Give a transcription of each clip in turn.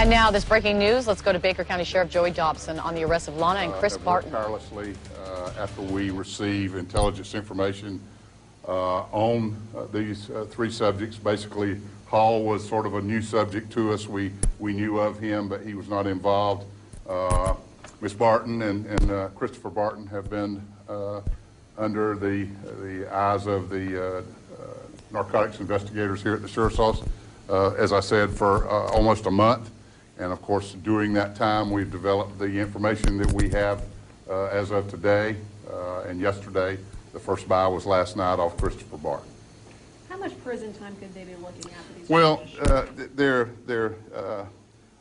And now this breaking news. Let's go to Baker County Sheriff Joey Dobson on the arrest of Lonna and Chris Barton. Tirelessly after we receive intelligence information on these three subjects. Basically, Hall was sort of a new subject to us. We knew of him, but he was not involved. Ms. Barton and Christopher Barton have been under the eyes of the narcotics investigators here at the Sheriff's Office, as I said, for almost a month. And of course, during that time, we've developed the information that we have as of today and yesterday. The first buy was last night off Christopher Barton. How much prison time could they be looking at for these? Well, they're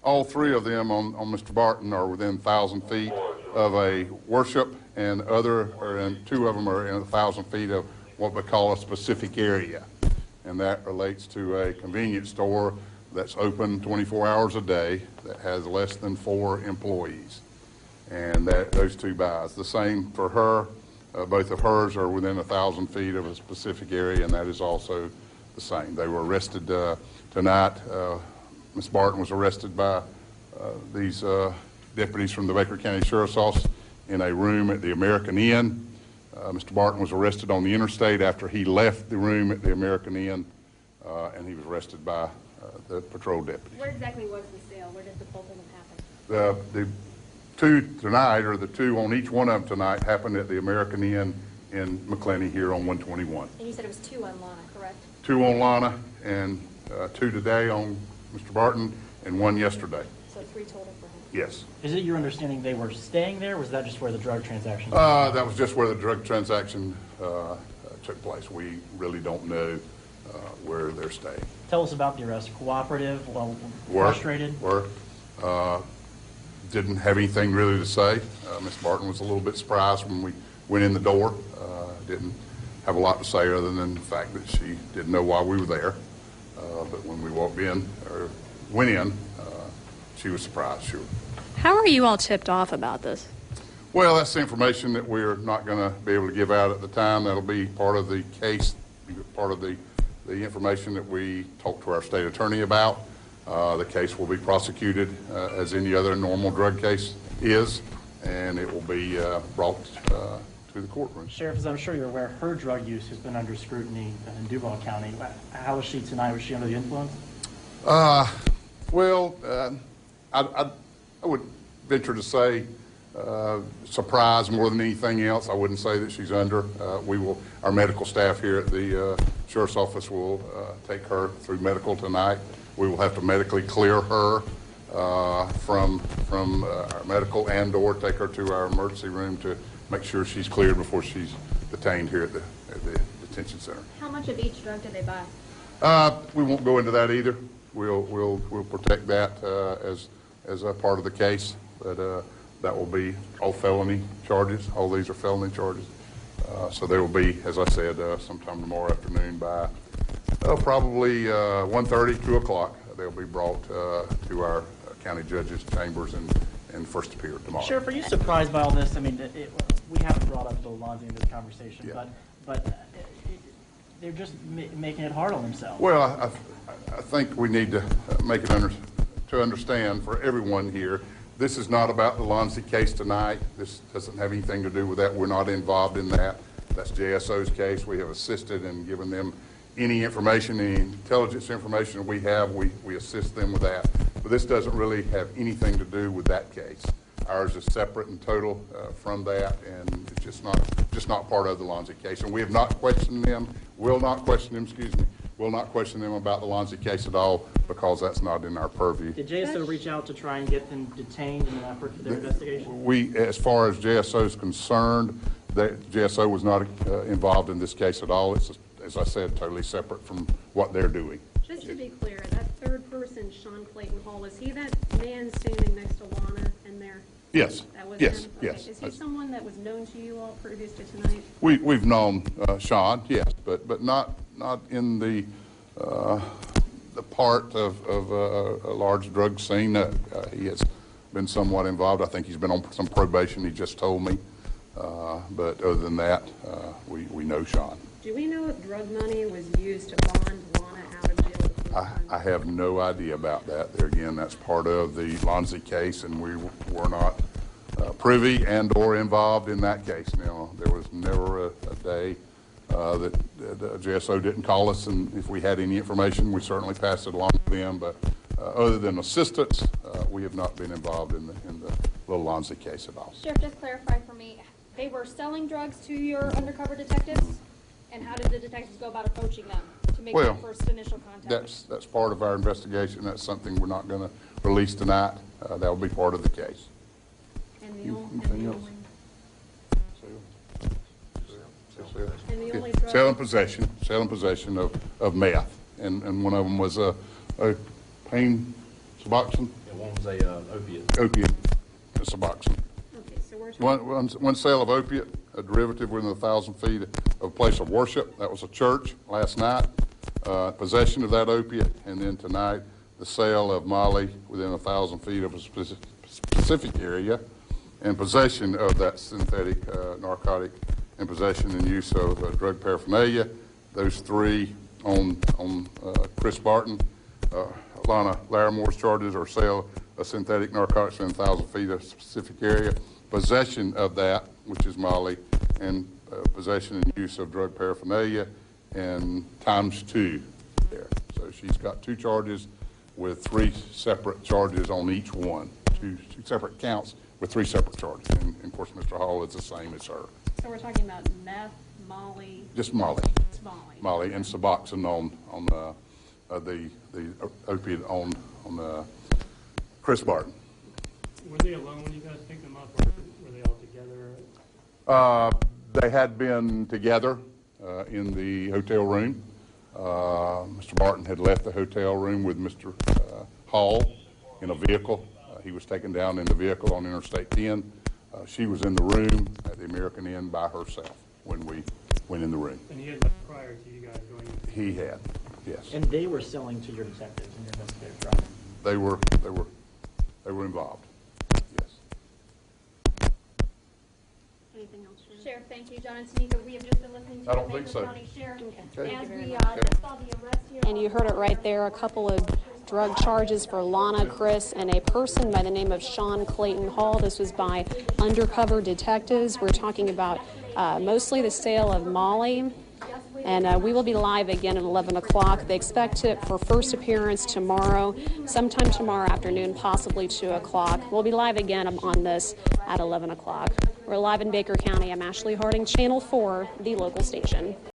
all three of them on Mr. Barton are within 1,000 feet of a worship, and two of them are in 1,000 feet of what we call a specific area, and that relates to a convenience store that's open 24 hours a day that has less than 4 employees, and those two buys. The same for her. Both of hers are within 1,000 feet of a specific area, and that is also the same. They were arrested tonight. Ms. Barton was arrested by these deputies from the Baker County Sheriff's Office in a room at the American Inn. Mr. Barton was arrested on the interstate after he left the room at the American Inn, and he was arrested by the patrol deputies. Where exactly was the sale? Where did the both of them happen? The two tonight, or the two on each one of them tonight, happened at the American Inn in McClenny here on 121. And you said it was 2 on Lonna, correct? 2 on Lonna, and 2 today on Mr. Barton, and 1 yesterday. So 3 total for him? Yes. Is it your understanding they were staying there, or was that just where the drug transaction That was just where the drug transaction took place. We really don't know where they're staying. Tell us about the arrest. Cooperative, frustrated? Didn't have anything really to say. Ms. Barton was a little bit surprised when we went in the door. Didn't have a lot to say other than the fact that she didn't know why we were there. But when we went in, she was surprised, sure. How are you all tipped off about this? Well, that's the information that we're not going to be able to give out at the time. That'll be part of the case, part of the information that we talk to our state attorney about. The case will be prosecuted as any other normal drug case is, and it will be brought to the courtroom. Sheriff, as I'm sure you're aware, her drug use has been under scrutiny in Duval County. How was she tonight? Was she under the influence? Well, I would venture to say surprised more than anything else. I wouldn't say that she's under. Our medical staff here at the Sheriff's Office will take her through medical tonight. We will have to medically clear her from our medical and/or take her to our emergency room to make sure she's cleared before she's detained here at the detention center. How much of each drug did they buy? We won't go into that either. We'll protect that as a part of the case, but that will be all felony charges. All these are felony charges. So they will be, as I said, sometime tomorrow afternoon by probably 1:30, 2 o'clock. They'll be brought to our county judge's chambers and first appear tomorrow. Sheriff, are you surprised by all this? I mean, we haven't brought up Bill Lonzi in this conversation, yeah. but they're just making it hard on themselves. Well, I think we need to make it understand for everyone here, this is not about the Lonzi case tonight. This doesn't have anything to do with that. We're not involved in that. That's JSO's case. We have assisted and given them any information, any intelligence information we have, we assist them with that. But this doesn't really have anything to do with that case. Ours is separate and total from that, and it's just not part of the Lonzi case. And we have not questioned them, will not question them about the Lonzi case at all, because that's not in our purview. Did JSO reach out to try and get them detained in an effort for their investigation? As far as JSO is concerned, JSO was not involved in this case at all. It's, as I said, totally separate from what they're doing. Just to be clear, that third person, Sean Clayton Hall, is he that man standing next to Lonna and there? Yes. That was yes. him? Okay. Yes. Is he someone that was known to you all previous to tonight? We've known Sean, yes, but not in the part of a large drug scene. He has been somewhat involved. I think he's been on some probation. He just told me, but other than that, we know Sean. Do we know if drug money was used to bond Lonna out of jail I have no idea about that. There again, that's part of the Lonzie case, and we were not privy and or involved in that case. Now, there was never a day that the JSO didn't call us, and if we had any information, we certainly passed it along to them. But other than assistance, we have not been involved in the Little Lonzie case at all. Sheriff, just clarify for me, they were selling drugs to your undercover detectives? And how did the detectives go about approaching them to make that first initial contact? That's part of our investigation. That's something we're not going to release tonight. That will be part of the case. And the only drug... Selling possession of meth, and one of them was a pain Suboxone. Yeah, one was a opiate. Suboxone. Okay, so we're talking... One sale of opiate, a derivative within 1,000 feet of a place of worship. That was a church last night. Possession of that opiate, and then tonight the sale of Molly within 1,000 feet of a specific area, and possession of that synthetic narcotic, and possession and use of drug paraphernalia. Those three on Chris Barton. Lonna Laramore's charges are sale of synthetic narcotics within 1,000 feet of a specific area, possession of that, which is Molly, and possession and use of drug paraphernalia, and ×2 there. So she's got 2 charges with 3 separate charges on each one, two separate counts with 3 separate charges. And of course, Mr. Hall is the same as her. So we're talking about meth, Molly... Just Molly. It's Molly. Molly, and Suboxone on the opiate on Chris Barton. Were they alone when you guys picked them up, or were they all together? They had been together in the hotel room. Mr. Barton had left the hotel room with Mr. Hall in a vehicle. He was taken down in the vehicle on Interstate 10. She was in the room at the American Inn by herself when we went in the room. And he had left prior to you guys going in? He had, yes. And they were selling to your detectives and your investigators, right? They were involved, yes. Anything else, Sheriff? Sheriff, thank you. John and Tanika, we have just been listening to I the don't think Baker so. County Sheriff. Okay. As we just saw the arrest here. And you heard it right there, a couple of drug charges for Lonna, Chris, and a person by the name of Sean Clayton Hall. This was by undercover detectives. We're talking about mostly the sale of Molly. And we will be live again at 11 o'clock. They expect it for first appearance tomorrow, sometime tomorrow afternoon, possibly 2 o'clock. We'll be live again on this at 11 o'clock. We're live in Baker County. I'm Ashley Harding, Channel 4, the local station.